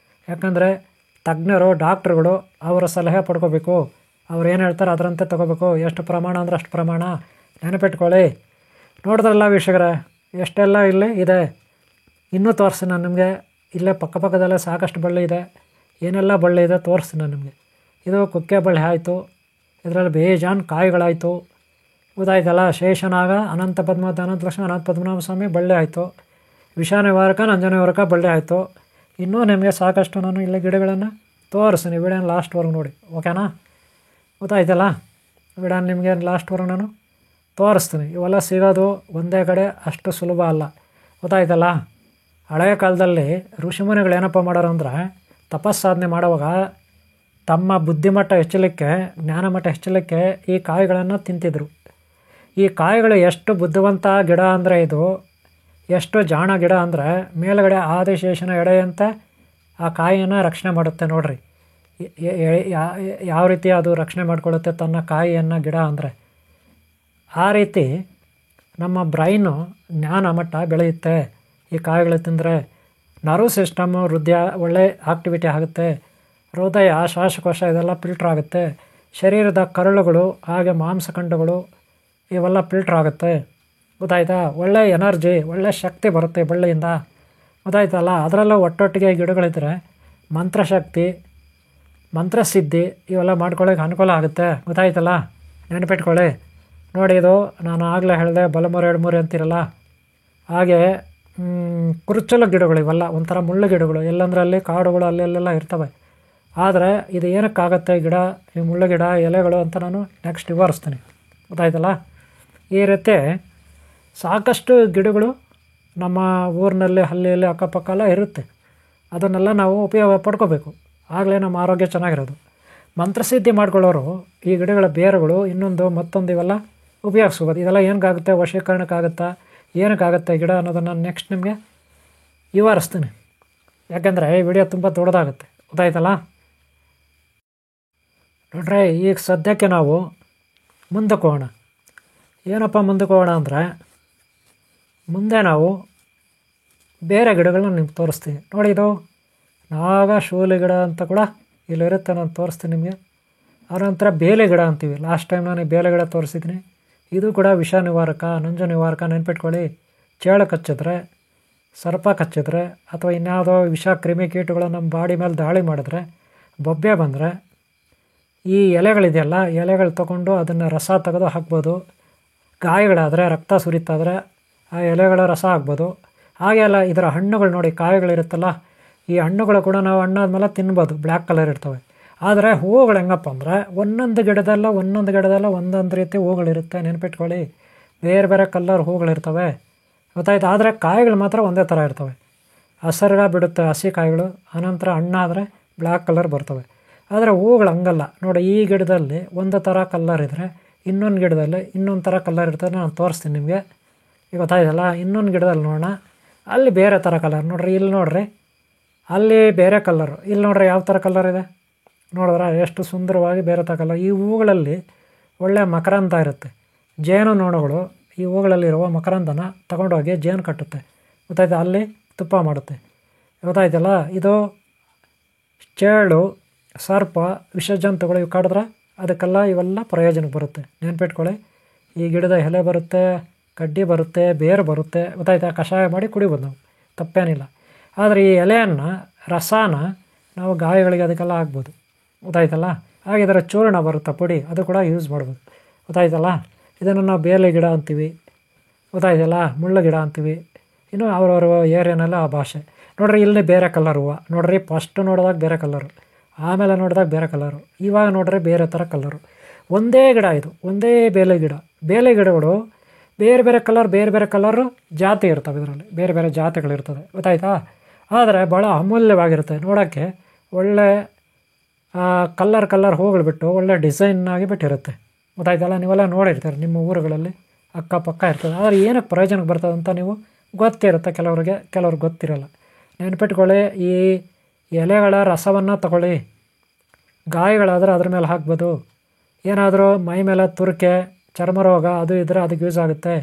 ಯಾಕಂದರೆ ತಜ್ಞರು, ಡಾಕ್ಟ್ರುಗಳು ಅವರ ಸಲಹೆ ಪಡ್ಕೋಬೇಕು. ಅವ್ರು ಏನು ಹೇಳ್ತಾರೆ ಅದರಂತೆ ತೊಗೋಬೇಕು. ಎಷ್ಟು ಪ್ರಮಾಣ ಅಂದರೆ ಅಷ್ಟು ಪ್ರಮಾಣ, ನೆನಪಿಟ್ಕೊಳ್ಳಿ. ನೋಡಿದ್ರಲ್ಲ ವೀಕ್ಷಕರೇ, ಎಷ್ಟೆಲ್ಲ ಇಲ್ಲಿ ಇದೆ. ಇನ್ನೂ ತೋರಿಸ್ತೀನಿ ನಾನು ನಿಮಗೆ. ಇಲ್ಲೇ ಪಕ್ಕದಲ್ಲೇ ಸಾಕಷ್ಟು ಬಳ್ಳಿ ಇದೆ. ಏನೆಲ್ಲ ಬಳ್ಳಿ ಇದೆ ತೋರಿಸ್ತೀನಿ ನಾನು ನಿಮಗೆ. ಇದು ಕುಕ್ಕೆ ಬಳ್ಳಿ ಆಯಿತು, ಇದರಲ್ಲಿ ಬೇಜಾನ್ ಕಾಯಿಗಳಾಯಿತು, ಗೊತ್ತಾಯ್ತಲ್ಲ. ಶೇಷನಾಗ, ಅನಂತ ಪದ್ಮಾವತಿ, ಅನಂತ ಲಕ್ಷ್ಮಿ, ಅನಂತ ಪದ್ಮನಾಭ ಸ್ವಾಮಿ ಬಳ್ಳಿ ಆಯಿತು. ವಿಷ ನಿವಾರಕ, ನಂಜು ನಿವಾರಕ ಬಳ್ಳಿ ಆಯಿತು. ಇನ್ನೂ ನಿಮಗೆ ಸಾಕಷ್ಟು ನಾನು ಇಲ್ಲಿ ಗಿಡಗಳನ್ನು ತೋರಿಸ್ತೀನಿ. ವಿಡಿಯೋನ ಲಾಸ್ಟ್ವರೆಗೂ ನೋಡಿ, ಓಕೆನಾ? ಗೊತ್ತಾಯ್ತಲ್ಲ, ವಿಡಿಯೋನ ನಿಮಗೆ ಲಾಸ್ಟ್ವರೆಗೂ ನಾನು ತೋರಿಸ್ತೀನಿ. ಇವೆಲ್ಲ ಸಿಗೋದು ಒಂದೇ ಕಡೆ ಅಷ್ಟು ಸುಲಭ ಅಲ್ಲ, ಗೊತ್ತಾಯ್ತಲ್ಲ. ಹಳೆಯ ಕಾಲದಲ್ಲಿ ಋಷಿಮುನಿಗಳು ಏನಪ್ಪ ಮಾಡೋರು ಅಂದರೆ, ತಪಸ್ಸಾಧನೆ ಮಾಡುವಾಗ ತಮ್ಮ ಬುದ್ಧಿಮಟ್ಟ ಹೆಚ್ಚಲಿಕ್ಕೆ, ಜ್ಞಾನಮಟ್ಟ ಹೆಚ್ಚಲಿಕ್ಕೆ ಈ ಕಾಯಿಗಳನ್ನು ತಿಂತಿದ್ರು. ಈ ಕಾಯಿಗಳು ಎಷ್ಟು ಬುದ್ಧಿವಂತ ಗಿಡ ಅಂದರೆ, ಇದು ಎಷ್ಟು ಜಾಣ ಗಿಡ ಅಂದರೆ, ಮೇಲುಗಡೆ ಆದಿಶೇಷನ ಎಡೆಯಂತೆ ಆ ಕಾಯಿಯನ್ನು ರಕ್ಷಣೆ ಮಾಡುತ್ತೆ ನೋಡ್ರಿ. ಯಾವ ರೀತಿ ಅದು ರಕ್ಷಣೆ ಮಾಡಿಕೊಳ್ಳುತ್ತೆ ತನ್ನ ಕಾಯಿಯನ್ನು ಗಿಡ ಅಂದರೆ, ಆ ರೀತಿ ನಮ್ಮ ಬ್ರೈನು ಜ್ಞಾನ ಮಟ್ಟ ಬೆಳೆಯುತ್ತೆ ಈ ಕಾಯಿಗಳು ತಿಂದರೆ. ನರ್ವ್ ಸಿಸ್ಟಮ್ಮು ಒಳ್ಳೆ ಆಕ್ಟಿವಿಟಿ ಆಗುತ್ತೆ. ಹೃದಯ, ಶ್ವಾಸಕೋಶ ಇದೆಲ್ಲ ಫಿಲ್ಟ್ರ್ ಆಗುತ್ತೆ. ಶರೀರದ ಕರುಳುಗಳು, ಹಾಗೆ ಮಾಂಸಖಂಡಗಳು ಇವೆಲ್ಲ ಫಿಲ್ಟ್ರ್ ಆಗುತ್ತೆ, ಗೊತ್ತಾಯ್ತಾ. ಒಳ್ಳೆ ಎನರ್ಜಿ, ಒಳ್ಳೆ ಶಕ್ತಿ ಬರುತ್ತೆ ಬಳ್ಳಿಯಿಂದ, ಗೊತ್ತಾಯ್ತಲ್ಲ. ಅದರಲ್ಲೂ ಒಟ್ಟೊಟ್ಟಿಗೆ ಗಿಡಗಳಿದ್ದರೆ ಮಂತ್ರಶಕ್ತಿ, ಮಂತ್ರಸಿದ್ಧಿ ಇವೆಲ್ಲ ಮಾಡ್ಕೊಳ್ಳೋಕೆ ಅನುಕೂಲ ಆಗುತ್ತೆ, ಗೊತ್ತಾಯ್ತಲ್ಲ. ನೆನಪಿಟ್ಕೊಳ್ಳಿ. ನೋಡಿ ಇದು ನಾನು ಆಗಲೇ ಹೇಳಿದೆ ಬಲಮುರಿ ಎಡಮುರಿ ಅಂತಿರಲ್ಲ, ಹಾಗೆ ಕುರುಚಲು ಗಿಡಗಳು ಇವೆಲ್ಲ ಒಂಥರ ಮುಳ್ಳು ಗಿಡಗಳು, ಎಲ್ಲಂದ್ರಲ್ಲಿ ಕಾಡುಗಳು ಅಲ್ಲೆಲ್ಲ ಇರ್ತವೆ. ಆದರೆ ಇದು ಏನಕ್ಕಾಗತ್ತೆ ಗಿಡ, ಈ ಮುಳ್ಳು ಗಿಡ ಎಲೆಗಳು ಅಂತ ನಾನು ನೆಕ್ಸ್ಟ್ ವಿವರಿಸ್ತೀನಿ, ಗೊತ್ತಾಯ್ತಲ್ಲ. ಈ ರೀತಿ ಸಾಕಷ್ಟು ಗಿಡಗಳು ನಮ್ಮ ಊರಿನಲ್ಲಿ ಹಳ್ಳಿಯಲ್ಲಿ ಅಕ್ಕಪಕ್ಕ ಎಲ್ಲ ಇರುತ್ತೆ. ಅದನ್ನೆಲ್ಲ ನಾವು ಉಪಯೋಗ ಪಡ್ಕೋಬೇಕು, ಆಗಲೇ ನಮ್ಮ ಆರೋಗ್ಯ ಚೆನ್ನಾಗಿರೋದು. ಮಂತ್ರಸಿದ್ಧಿ ಮಾಡ್ಕೊಳ್ಳೋರು ಈ ಗಿಡಗಳ ಬೇರುಗಳು ಮತ್ತೊಂದು ಇವೆಲ್ಲ ಉಪಯೋಗಿಸ್ಬೋದು. ಇದೆಲ್ಲ ಏನಕ್ಕಾಗುತ್ತೆ, ವಶೀಕರಣಕ್ಕಾಗುತ್ತಾ, ಏನಕ್ಕಾಗುತ್ತೆ ಗಿಡ ಅನ್ನೋದನ್ನು ನೆಕ್ಸ್ಟ್ ನಿಮಗೆ ವಿವರಿಸ್ತೀನಿ. ಯಾಕೆಂದರೆ ಈ ವಿಡಿಯೋ ತುಂಬ ದೊಡ್ಡದಾಗುತ್ತೆ, ಗೊತ್ತಾಯ್ತಲ್ಲ. ನೋಡ್ರಿ, ಈಗ ಸದ್ಯಕ್ಕೆ ನಾವು ಮುಂದಕ್ಕೆ ಹೋಗೋಣ. ಏನಪ್ಪ ಮುಂದಕ್ಕೆ ಹೋಗೋಣ ಅಂದರೆ, ಮುಂದೆ ನಾವು ಬೇರೆ ಗಿಡಗಳನ್ನ ನಿಮ್ಗೆ ತೋರಿಸ್ತೀನಿ. ನೋಡಿ, ಇದು ನಾಗಶೂಲಿ ಗಿಡ ಅಂತ ಕೂಡ ಇಲ್ಲಿರುತ್ತೆ, ನಾನು ತೋರಿಸ್ತೀನಿ ನಿಮಗೆ. ಆನಂತರ ಬೇಲೆ ಗಿಡ ಅಂತೀವಿ. ಲಾಸ್ಟ್ ಟೈಮ್ ನಾನು ಬೇಲೆ ಗಿಡ ತೋರಿಸಿದ್ದೀನಿ. ಇದು ಕೂಡ ವಿಷ ನಿವಾರಕ, ನಂಜು ನಿವಾರಕ. ನೆನ್ಪಿಟ್ಕೊಳ್ಳಿ, ಚೇಳು ಕಚ್ಚಿದ್ರೆ, ಸರ್ಪ ಕಚ್ಚಿದ್ರೆ, ಅಥವಾ ಇನ್ಯಾವುದೋ ವಿಷ ಕ್ರಿಮಿ ಕೀಟಗಳು ನಮ್ಮ ಬಾಡಿ ಮೇಲೆ ದಾಳಿ ಮಾಡಿದ್ರೆ, ಬೊಬ್ಬೆ ಬಂದರೆ ಈ ಎಲೆಗಳಿದೆಯಲ್ಲ, ಎಲೆಗಳು ತೊಗೊಂಡು ಅದನ್ನು ರಸ ತೆಗೆದು ಹಾಕ್ಬೋದು. ಗಾಯಗಳಾದರೆ, ರಕ್ತ ಸುರಿತಾದರೆ ಆ ಎಲೆಗಳ ರಸ ಆಗ್ಬೋದು. ಹಾಗೆಲ್ಲ ಇದರ ಹಣ್ಣುಗಳು ನೋಡಿ, ಕಾಯಿಗಳಿರುತ್ತಲ್ಲ, ಈ ಹಣ್ಣುಗಳು ಕೂಡ ನಾವು ಹಣ್ಣಾದ್ಮೇಲೆ ತಿನ್ಬೋದು, ಬ್ಲ್ಯಾಕ್ ಕಲರ್ ಇರ್ತವೆ. ಆದರೆ ಹೂವುಗಳು ಹೆಂಗಪ್ಪ ಅಂದರೆ ಒಂದೊಂದು ಗಿಡದಲ್ಲ ಒಂದೊಂದು ರೀತಿ ಹೂಗಳಿರುತ್ತೆ. ನೆನ್ಪಿಟ್ಕೊಳ್ಳಿ, ಬೇರೆ ಬೇರೆ ಕಲರ್ ಹೂಗಳಿರ್ತವೆ, ಗೊತ್ತಾಯ್ತು. ಆದರೆ ಕಾಯಿಗಳು ಮಾತ್ರ ಒಂದೇ ಥರ ಇರ್ತವೆ. ಹಸರ್ಗ ಬಿಡುತ್ತೆ ಹಸಿ ಕಾಯಿಗಳು, ಆನಂತರ ಹಣ್ಣಾದರೆ ಬ್ಲ್ಯಾಕ್ ಕಲರ್ ಬರ್ತವೆ. ಆದರೆ ಹೂವುಗಳು ಹಂಗಲ್ಲ ನೋಡಿ. ಈ ಗಿಡದಲ್ಲಿ ಒಂದು ಥರ ಕಲ್ಲರ್ ಇದ್ದರೆ ಇನ್ನೊಂದು ಗಿಡದಲ್ಲಿ ಇನ್ನೊಂದು ಥರ ಕಲ್ಲರ್ ಇರ್ತದೆ. ನಾನು ತೋರಿಸ್ತೀನಿ ನಿಮಗೆ, ಈಗ ಗೊತ್ತಾಯ್ತಲ್ಲ. ಇನ್ನೊಂದು ಗಿಡದಲ್ಲಿ ನೋಡೋಣ, ಅಲ್ಲಿ ಬೇರೆ ಥರ ಕಲರ್ ನೋಡಿರಿ. ಇಲ್ಲಿ ನೋಡಿರಿ, ಅಲ್ಲಿ ಬೇರೆ ಕಲ್ಲರು, ಇಲ್ಲಿ ನೋಡ್ರಿ ಯಾವ ಥರ ಕಲ್ಲರ್ ಇದೆ, ನೋಡಿದ್ರೆ ಎಷ್ಟು ಸುಂದರವಾಗಿ ಬೇರೆ ಥರ ಕಲರ್. ಈ ಹೂಗಳಲ್ಲಿ ಒಳ್ಳೆಯ ಮಕರಂದ ಇರುತ್ತೆ. ಜೇನು ನೊಣಗಳು ಈ ಹೂಗಳಲ್ಲಿರುವ ಮಕರಂದನ ತಗೊಂಡೋಗಿ ಜೇನು ಕಟ್ಟುತ್ತೆ, ಗೊತ್ತಾಯ್ತು, ಅಲ್ಲಿ ತುಪ್ಪ ಮಾಡುತ್ತೆ, ಗೊತ್ತಾಯ್ತಲ್ಲ. ಇದು ಚೇಳು, ಸರ್ಪ, ವಿಷಜಂತುಗಳು ಇವು ಕಡಿದ್ರೆ ಅದಕ್ಕೆಲ್ಲ ಇವೆಲ್ಲ ಪ್ರಯೋಜನಕ್ಕೆ ಬರುತ್ತೆ. ನೆನ್ಪಿಟ್ಕೊಳ್ಳಿ, ಈ ಗಿಡದ ಎಲೆ ಬರುತ್ತೆ, ಕಡ್ಡಿ ಬರುತ್ತೆ, ಬೇರು ಬರುತ್ತೆ, ಗೊತ್ತಾಯ್ತಾ. ಕಷಾಯ ಮಾಡಿ ಕುಡಿಬೋದು ನಾವು, ತಪ್ಪೇನಿಲ್ಲ. ಆದರೆ ಈ ಎಲೆಯನ್ನು ರಸಾನ ನಾವು ಗಾಯಗಳಿಗೆ ಅದಕ್ಕೆಲ್ಲ ಆಗ್ಬೋದು, ಗೊತ್ತಾಯ್ತಲ್ಲ. ಹಾಗೆ ಇದರ ಚೂರ್ಣ ಬರುತ್ತೆ ಪುಡಿ, ಅದು ಕೂಡ ಯೂಸ್ ಮಾಡ್ಬೋದು, ಗೊತ್ತಾಯ್ತಲ್ಲ. ಇದನ್ನು ನಾವು ಬೇಲೆ ಗಿಡ ಅಂತೀವಿ, ಗೊತ್ತಾಯ್ತಲ್ಲ, ಮುಳ್ಳು ಗಿಡ ಅಂತೀವಿ. ಇನ್ನು ಅವ್ರವ್ರ ಏರಿಯಾನೆಲ್ಲ ಆ ಭಾಷೆ. ನೋಡಿರಿ, ಇಲ್ಲಿ ಬೇರೆ ಕಲರ್ ಹೂವು ನೋಡಿರಿ. ಫಸ್ಟ್ ನೋಡಿದಾಗ ಬೇರೆ ಕಲರು, ಆಮೇಲೆ ನೋಡಿದಾಗ ಬೇರೆ ಕಲರು, ಇವಾಗ ನೋಡ್ರಿ ಬೇರೆ ಥರ ಕಲರು. ಒಂದೇ ಗಿಡ ಇದು, ಒಂದೇ ಬೇಲೆ ಗಿಡ. ಬೇಲೆ ಗಿಡಗಳು ಬೇರೆ ಬೇರೆ ಕಲರು ಜಾತಿ ಇರ್ತವೆ, ಇದರಲ್ಲಿ ಬೇರೆ ಬೇರೆ ಜಾತಿಗಳಿರ್ತದೆ, ಗೊತ್ತಾಯ್ತಾ. ಆದರೆ ಭಾಳ ಅಮೂಲ್ಯವಾಗಿರುತ್ತೆ ನೋಡೋಕ್ಕೆ. ಒಳ್ಳೆ ಕಲ್ಲರ್ ಹೂಗಳು ಬಿಟ್ಟು ಒಳ್ಳೆ ಡಿಸೈನ್ನಾಗಿ ಬಿಟ್ಟಿರುತ್ತೆ, ಗೊತ್ತಾಯ್ತಲ್ಲ. ನೀವೆಲ್ಲ ನೋಡಿರ್ತೀರ ನಿಮ್ಮ ಊರುಗಳಲ್ಲಿ ಅಕ್ಕಪಕ್ಕ ಇರ್ತದೆ. ಆದರೆ ಏನಕ್ಕೆ ಪ್ರಯೋಜನಕ್ಕೆ ಬರ್ತದೆ ಅಂತ ನೀವು ಗೊತ್ತಿರುತ್ತೆ ಕೆಲವ್ರಿಗೆ, ಕೆಲವ್ರಿಗೆ ಗೊತ್ತಿರಲ್ಲ. ನೆನ್ಪಿಟ್ಕೊಳ್ಳಿ, ಈ ಎಲೆಗಳ ರಸವನ್ನು ತಗೊಳ್ಳಿ. ಗಾಯಗಳಾದರೆ ಅದ್ರ ಮೇಲೆ ಹಾಕ್ಬೋದು. ಏನಾದರೂ ಮೈ ಮೇಲೆ ತುರಿಕೆ, ಚರ್ಮ ರೋಗ ಅದು ಇದ್ದರೆ ಅದಕ್ಕೆ ಯೂಸ್ ಆಗುತ್ತೆ.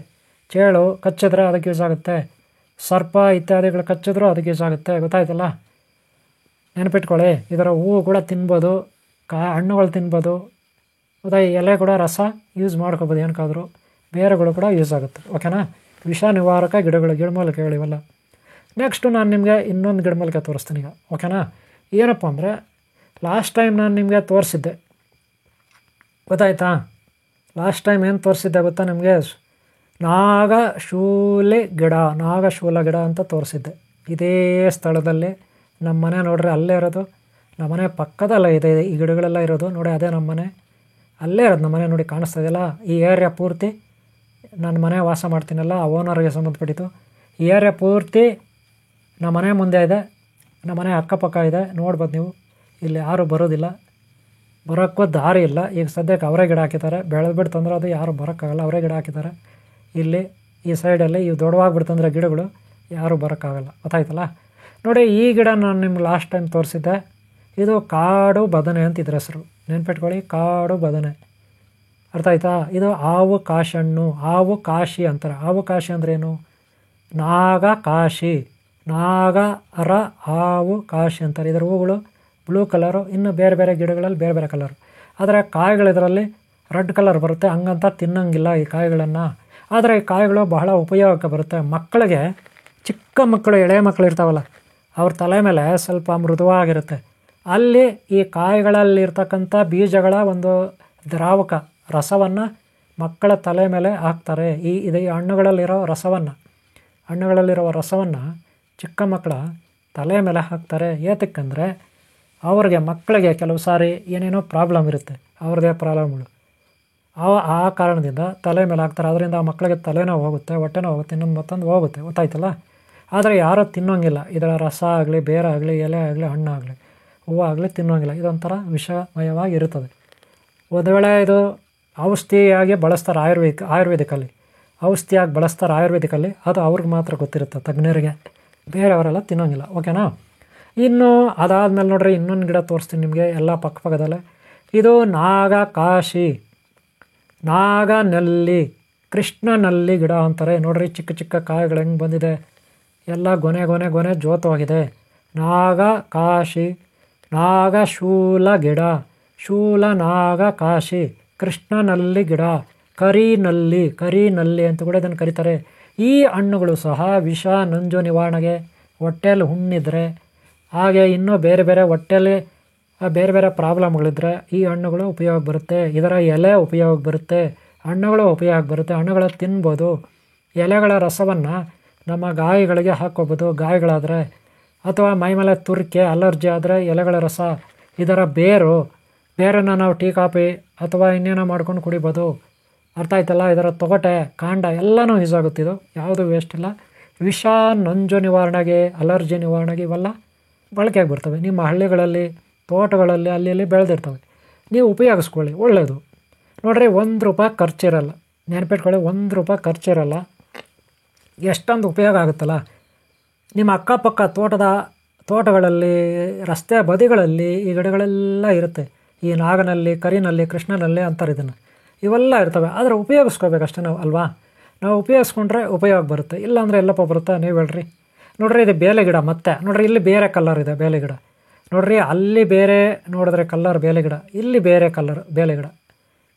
ಚೇಳು ಕಚ್ಚಿದ್ರೆ ಅದಕ್ಕೆ ಯೂಸ್ ಆಗುತ್ತೆ. ಸರ್ಪ ಇತ್ಯಾದಿಗಳು ಕಚ್ಚಿದ್ರೂ ಅದಕ್ಕೆ ಯೂಸ್ ಆಗುತ್ತೆ, ಗೊತ್ತಾಯ್ತಲ್ಲ. ನೆನಪಿಟ್ಕೊಳ್ಳಿ, ಇದರ ಹೂವು ಕೂಡ ತಿನ್ಬೋದು, ಹಣ್ಣುಗಳು ತಿನ್ಬೋದು, ಗೊತ್ತಾಯಿ. ಎಲೆ ಕೂಡ ರಸ ಯೂಸ್ ಮಾಡ್ಕೋಬೋದು ಏನಕ್ಕಾದರೂ. ಬೇರುಗಳು ಕೂಡ ಯೂಸ್ ಆಗುತ್ತೆ, ಓಕೆನಾ. ವಿಷ ನಿವಾರಕ ಗಿಡಗಳು, ಗಿಡಮೂಲಿಕೆಗಳು ಇವೆಲ್ಲ. ನೆಕ್ಸ್ಟು ನಾನು ನಿಮಗೆ ಇನ್ನೊಂದು ಗಿಡಮೂಲಿಕೆ ತೋರಿಸ್ತೀನಿ ಈಗ, ಓಕೆನಾ. ಏನಪ್ಪ ಅಂದರೆ ಲಾಸ್ಟ್ ಟೈಮ್ ನಾನು ನಿಮಗೆ ತೋರಿಸಿದ್ದೆ, ಗೊತ್ತಾಯ್ತಾ. ಲಾಸ್ಟ್ ಟೈಮ್ ಏನು ತೋರಿಸಿದ್ದೆ ಗೊತ್ತಾ ನಿಮಗೆ, ನಾಗಶೂಲ ಗಿಡ ಅಂತ ತೋರಿಸಿದ್ದೆ. ಇದೇ ಸ್ಥಳದಲ್ಲಿ ನಮ್ಮ ಮನೆ ನೋಡ್ರಿ, ಅಲ್ಲೇ ಇರೋದು. ನಮ್ಮ ಮನೆ ಪಕ್ಕದಲ್ಲೇ ಇದೆ ಈ ಗಿಡಗಳೆಲ್ಲ ಇರೋದು ನೋಡಿ. ಅದೇ ನಮ್ಮ ಮನೆ, ಅಲ್ಲೇ ಇರೋದು ನಮ್ಮ ಮನೆ ನೋಡಿ, ಕಾಣಿಸ್ತಾ ಇದೆಯಲ್ಲ. ಈ ಏರಿಯಾ ಪೂರ್ತಿ ನನ್ನ ಮನೆ ವಾಸ ಮಾಡ್ತೀನಲ್ಲ, ಆ ಓನರ್ಗೆ ಸಂಬಂಧಪಟ್ಟಿದ್ದು. ಈ ಏರಿಯಾ ಪೂರ್ತಿ ನಮ್ಮ ಮನೆ ಮುಂದೆ ಇದೆ, ನಮ್ಮ ಮನೆ ಅಕ್ಕಪಕ್ಕ ಇದೆ, ನೋಡ್ಬೋದು ನೀವು. ಇಲ್ಲಿ ಯಾರೂ ಬರೋದಿಲ್ಲ, ಬರೋಕ್ಕೂ ದಾರಿ ಇಲ್ಲ. ಈಗ ಸದ್ಯಕ್ಕೆ ಅವರೇ ಗಿಡ ಹಾಕಿದ್ದಾರೆ, ಬೆಳೆದ್ಬಿಡ್ತಂದ್ರೆ ಅದು ಯಾರು ಬರೋಕ್ಕಾಗಲ್ಲ, ಅವರೇ ಗಿಡ ಹಾಕಿದ್ದಾರೆ. ಇಲ್ಲಿ ಈ ಸೈಡಲ್ಲಿ ಇವು ದೊಡ್ಡವಾಗ್ಬಿಡ್ತಂದ್ರೆ ಗಿಡಗಳು ಯಾರೂ ಬರೋಕ್ಕಾಗಲ್ಲ, ಗೊತ್ತಾಯ್ತಲ್ಲ. ನೋಡಿ, ಈ ಗಿಡ ನಾನು ನಿಮ್ಗೆ ಲಾಸ್ಟ್ ಟೈಮ್ ತೋರಿಸಿದ್ದೆ. ಇದು ಕಾಡು ಬದನೆ ಅಂತ ಇದ್ರ ಹೆಸರು, ನೆನ್ಪಿಟ್ಕೊಳ್ಳಿ, ಕಾಡು ಬದನೆ, ಅರ್ಥ ಆಯ್ತಾ. ಇದು ಹಾವು ಕಾಶಿ ಹಣ್ಣು, ಹಾವು ಕಾಶಿ ಅಂತಾರೆ. ಹಾವು ಕಾಶಿ ಅಂದ್ರೇನು, ನಾಗ ಹಾವು ಕಾಶಿ ಅಂತಾರೆ. ಇದರ ಹೂಗಳು ಬ್ಲೂ ಕಲರು, ಇನ್ನು ಬೇರೆ ಬೇರೆ ಗಿಡಗಳಲ್ಲಿ ಬೇರೆ ಬೇರೆ ಕಲರು. ಆದರೆ ಕಾಯಿಗಳು ಇದರಲ್ಲಿ ರೆಡ್ ಕಲರ್ ಬರುತ್ತೆ, ಹಂಗಂತ ತಿನ್ನಂಗಿಲ್ಲ ಈ ಕಾಯಿಗಳನ್ನು. ಆದರೆ ಈ ಕಾಯಿಗಳು ಬಹಳ ಉಪಯೋಗಕ್ಕೆ ಬರುತ್ತೆ. ಮಕ್ಕಳಿಗೆ, ಚಿಕ್ಕ ಮಕ್ಕಳು, ಎಳೆ ಮಕ್ಕಳು ಇರ್ತಾವಲ್ಲ, ಅವ್ರ ತಲೆ ಮೇಲೆ ಸ್ವಲ್ಪ ಮೃದುವಾಗಿರುತ್ತೆ. ಅಲ್ಲಿ ಈ ಕಾಯಿಗಳಲ್ಲಿರ್ತಕ್ಕಂಥ ಬೀಜಗಳ ಒಂದು ದ್ರಾವಕ ರಸವನ್ನು ಮಕ್ಕಳ ತಲೆ ಮೇಲೆ ಹಾಕ್ತಾರೆ. ಇದು ಹಣ್ಣುಗಳಲ್ಲಿರೋ ರಸವನ್ನು ಚಿಕ್ಕ ಮಕ್ಕಳ ತಲೆ ಮೇಲೆ ಹಾಕ್ತಾರೆ. ಏತಕ್ಕಂದರೆ ಅವ್ರಿಗೆ ಮಕ್ಕಳಿಗೆ ಕೆಲವು ಸಾರಿ ಏನೇನೋ ಪ್ರಾಬ್ಲಮ್ ಇರುತ್ತೆ, ಅವ್ರದ್ದೇ ಪ್ರಾಬ್ಲಮ್ಗಳು. ಆ ಕಾರಣದಿಂದ ತಲೆ ಮೇಲೆ ಹಾಕ್ತಾರೆ. ಅದರಿಂದ ಆ ಮಕ್ಕಳಿಗೆ ತಲೆನೋವು ಹೋಗುತ್ತೆ, ಹೊಟ್ಟೆನೋ ಹೋಗುತ್ತೆ, ಇನ್ನೊಂದು ಮತ್ತೊಂದು ಹೋಗುತ್ತೆ, ಗೊತ್ತಾಯ್ತಲ್ಲ. ಆದರೆ ಯಾರೂ ತಿನ್ನೋಂಗಿಲ್ಲ. ಇದರ ರಸ ಆಗಲಿ, ಬೇರಾಗಲಿ, ಎಲೆ ಆಗಲಿ, ಹಣ್ಣಾಗಲಿ, ಹೂವು ಆಗಲಿ ತಿನ್ನೋಂಗಿಲ್ಲ. ಇದೊಂಥರ ವಿಷಮಯವಾಗಿರುತ್ತದೆ. ಒಂದು ವೇಳೆ ಇದು ಔಷಧಿಯಾಗಿ ಬಳಸ್ತಾರೆ ಆಯುರ್ವೇದಿಕಲ್ಲಿ ಅದು ಅವ್ರಿಗೆ ಮಾತ್ರ ಗೊತ್ತಿರುತ್ತೆ, ತಜ್ಞರಿಗೆ. ಬೇರೆಯವರೆಲ್ಲ ತಿನ್ನೋಂಗಿಲ್ಲ. ಓಕೆನಾ? ಇನ್ನು ಅದಾದಮೇಲೆ ನೋಡ್ರಿ, ಇನ್ನೊಂದು ಗಿಡ ತೋರಿಸ್ತೀನಿ ನಿಮಗೆ, ಎಲ್ಲ ಪಕ್ಕದಲ್ಲೇ. ಇದು ನಾಗನಲ್ಲಿ, ಕೃಷ್ಣನಲ್ಲಿ ಗಿಡ ಅಂತಾರೆ. ನೋಡ್ರಿ, ಚಿಕ್ಕ ಚಿಕ್ಕ ಕಾಯಿಗಳು ಹೆಂಗೆ ಬಂದಿದೆ, ಎಲ್ಲ ಗೊನೆ ಜೋತವಾಗಿದೆ. ನಾಗಶೂಲ ಗಿಡ, ನಾಗಕಾಶಿ, ಕೃಷ್ಣನಲ್ಲಿ ಗಿಡ, ಕರಿನಲ್ಲಿ ಅಂತ ಕೂಡ ಇದನ್ನು ಕರೀತಾರೆ. ಈ ಹಣ್ಣುಗಳು ಸಹ ವಿಷ, ನಂಜು ನಿವಾರಣೆಗೆ, ಹೊಟ್ಟೆಯಲ್ಲಿ ಹುಣ್ಣಿದ್ರೆ, ಹಾಗೆ ಇನ್ನೂ ಬೇರೆ ಹೊಟ್ಟೆಯಲ್ಲಿ ಬೇರೆ ಪ್ರಾಬ್ಲಮ್ಗಳಿದ್ದರೆ ಈ ಹಣ್ಣುಗಳು ಉಪಯೋಗ ಬರುತ್ತೆ. ಇದರ ಎಲೆ ಉಪಯೋಗ ಬರುತ್ತೆ, ಹಣ್ಣುಗಳು ಉಪಯೋಗ ಬರುತ್ತೆ. ಹಣ್ಣುಗಳು ತಿನ್ಬೋದು. ಎಲೆಗಳ ರಸವನ್ನು ನಮ್ಮ ಗಾಯಗಳಿಗೆ ಹಾಕ್ಕೋಬೋದು, ಗಾಯಗಳಾದರೆ, ಅಥವಾ ಮೈಮೇಲೆ ತುರಿಕೆ, ಅಲರ್ಜಿ ಆದರೆ ಎಲೆಗಳ ರಸ. ಇದರ ಬೇರನ್ನು ನಾವು ಟೀ ಕಾಫಿ ಅಥವಾ ಇನ್ನೇನೋ ಮಾಡ್ಕೊಂಡು ಕುಡಿಬೋದು. ಅರ್ಥ ಆಯ್ತಲ್ಲ? ಇದರ ತೊಗಟೆ, ಕಾಂಡ ಎಲ್ಲನೂ ಯೂಸ್ ಆಗುತ್ತಿದ್ದು, ಯಾವುದು ವೇಸ್ಟ್ ಇಲ್ಲ. ವಿಷ, ನಂಜು ನಿವಾರಣೆಗೆ, ಅಲರ್ಜಿ ನಿವಾರಣೆಗೆ ಇವೆಲ್ಲ ಬಳಕೆಗೆ ಬರ್ತವೆ. ನಿಮ್ಮ ಹಳ್ಳಿಗಳಲ್ಲಿ, ತೋಟಗಳಲ್ಲಿ ಅಲ್ಲಿ ಬೆಳೆದಿರ್ತವೆ. ನೀವು ಉಪಯೋಗಿಸ್ಕೊಳ್ಳಿ, ಒಳ್ಳೆಯದು. ನೋಡ್ರಿ, ₹1 ಖರ್ಚಿರಲ್ಲ. ನೆನಪಿಟ್ಕೊಳ್ಳಿ, ₹1 ಖರ್ಚಿರಲ್ಲ. ಎಷ್ಟೊಂದು ಉಪಯೋಗ ಆಗುತ್ತಲ್ಲ. ನಿಮ್ಮ ಅಕ್ಕಪಕ್ಕ ತೋಟಗಳಲ್ಲಿ, ರಸ್ತೆ ಬದಿಗಳಲ್ಲಿ ಈ ಗಿಡಗಳೆಲ್ಲ ಇರುತ್ತೆ. ಈ ನಾಗನಲ್ಲಿ, ಕರಿನಲ್ಲಿ, ಕೃಷ್ಣನಲ್ಲಿ ಅಂತಾರೆ ಇದನ್ನು. ಇವೆಲ್ಲ ಇರ್ತವೆ. ಆದರೆ ಉಪಯೋಗಿಸ್ಕೋಬೇಕಷ್ಟೇ ನಾವು, ಅಲ್ವಾ? ನಾವು ಉಪಯೋಗಿಸ್ಕೊಂಡ್ರೆ ಉಪಯೋಗ ಬರುತ್ತೆ. ಇಲ್ಲಾಂದರೆ ಎಲ್ಲಪ್ಪ ಬರುತ್ತೆ, ನೀವು ಹೇಳ್ರಿ. ನೋಡ್ರಿ, ಇದು ಬೇಲೆ ಗಿಡ. ಮತ್ತೆ ನೋಡ್ರಿ, ಇಲ್ಲಿ ಬೇರೆ ಕಲರ್ ಇದೆ ಬೇಲೆ ಗಿಡ. ನೋಡ್ರಿ, ಅಲ್ಲಿ ಬೇರೆ ನೋಡಿದ್ರೆ ಕಲರ್ ಬೇಲೆ ಗಿಡ, ಇಲ್ಲಿ ಬೇರೆ ಕಲರ್ ಬೇಲೆ ಗಿಡ.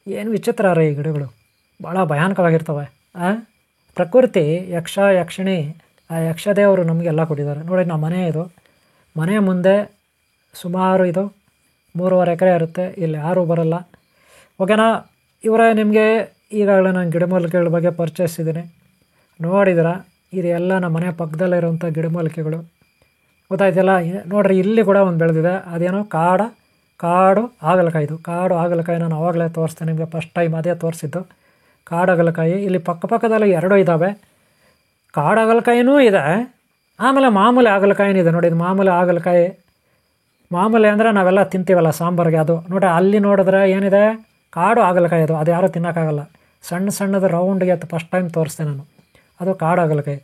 ಏನು ವಿಚಿತ್ರ ರೀ ಈ ಗಿಡಗಳು, ಭಾಳ ಭಯಾನಕವಾಗಿರ್ತವೆ. ಪ್ರಕೃತಿ, ಯಕ್ಷಿಣಿ, ಆ ಯಕ್ಷದೇವರು ನಮಗೆಲ್ಲ ಕೊಟ್ಟಿದ್ದಾರೆ. ನೋಡಿ, ನಮ್ಮ ಮನೆ ಮುಂದೆ ಸುಮಾರು ಇದು 3.5 ಎಕರೆ ಇರುತ್ತೆ. ಇಲ್ಲಿ ಯಾರೂ ಬರಲ್ಲ. ಓಕೆನಾ? ಇವರೇ ನಿಮಗೆ ಈಗಾಗಲೇ ನಾನು ಗಿಡಮೂಲಿಕೆಗಳ ಬಗ್ಗೆ ಪರಿಚಯಿಸಿದ್ದೀನಿ, ನೋಡಿದಿರ. ಇದು ಎಲ್ಲ ನಮ್ಮ ಮನೆ ಪಕ್ಕದಲ್ಲಿರುವಂಥ ಗಿಡಮೂಲಿಕೆಗಳು, ಗೊತ್ತಾಯ್ತಲ್ಲ? ನೋಡಿರಿ, ಇಲ್ಲಿ ಕೂಡ ಒಂದು ಬೆಳೆದಿದೆ. ಅದೇನೋ ಕಾಡು ಹಾಗಲಕಾಯಿ. ಕಾಡು ಹಾಗಲಕಾಯಿ ನಾನು ಆವಾಗಲೇ ತೋರಿಸ್ತೇನೆ ನಿಮಗೆ, ಫಸ್ಟ್ ಟೈಮ್ ಅದೇ ತೋರಿಸಿದ್ದು. ಕಾಡು ಹಾಗಲಕಾಯಿ ಇಲ್ಲಿ ಪಕ್ಕದಲ್ಲಿ 2 ಇದ್ದಾವೆ. ಕಾಡು ಹಾಗಲಕಾಯಿನೂ ಇದೆ, ಆಮೇಲೆ ಮಾಮೂಲಿ ಹಾಗಲಕಾಯಿನೂ ಇದೆ. ನೋಡಿ, ಇದು ಮಾಮೂಲಿ ಹಾಗಲಕಾಯಿ. ಮಾಮೂಲಿ ಅಂದರೆ ನಾವೆಲ್ಲ ತಿಂತೀವಲ್ಲ ಸಾಂಬಾರಿಗೆ, ಅದು. ನೋಡಿ, ಅಲ್ಲಿ ನೋಡಿದ್ರೆ ಏನಿದೆ, ಕಾಡು ಹಾಗಲಕಾಯಿ. ಅದು ಯಾರೂ ತಿನ್ನೋಕ್ಕಾಗಲ್ಲ. ಸಣ್ಣದು ರೌಂಡ್ಗೆ ಅದು ಫಸ್ಟ್ ಟೈಮ್ ತೋರಿಸ್ದೆ ನಾನು. ಅದು ಕಾಡು ಹಾಗಲಕಾಯಿ.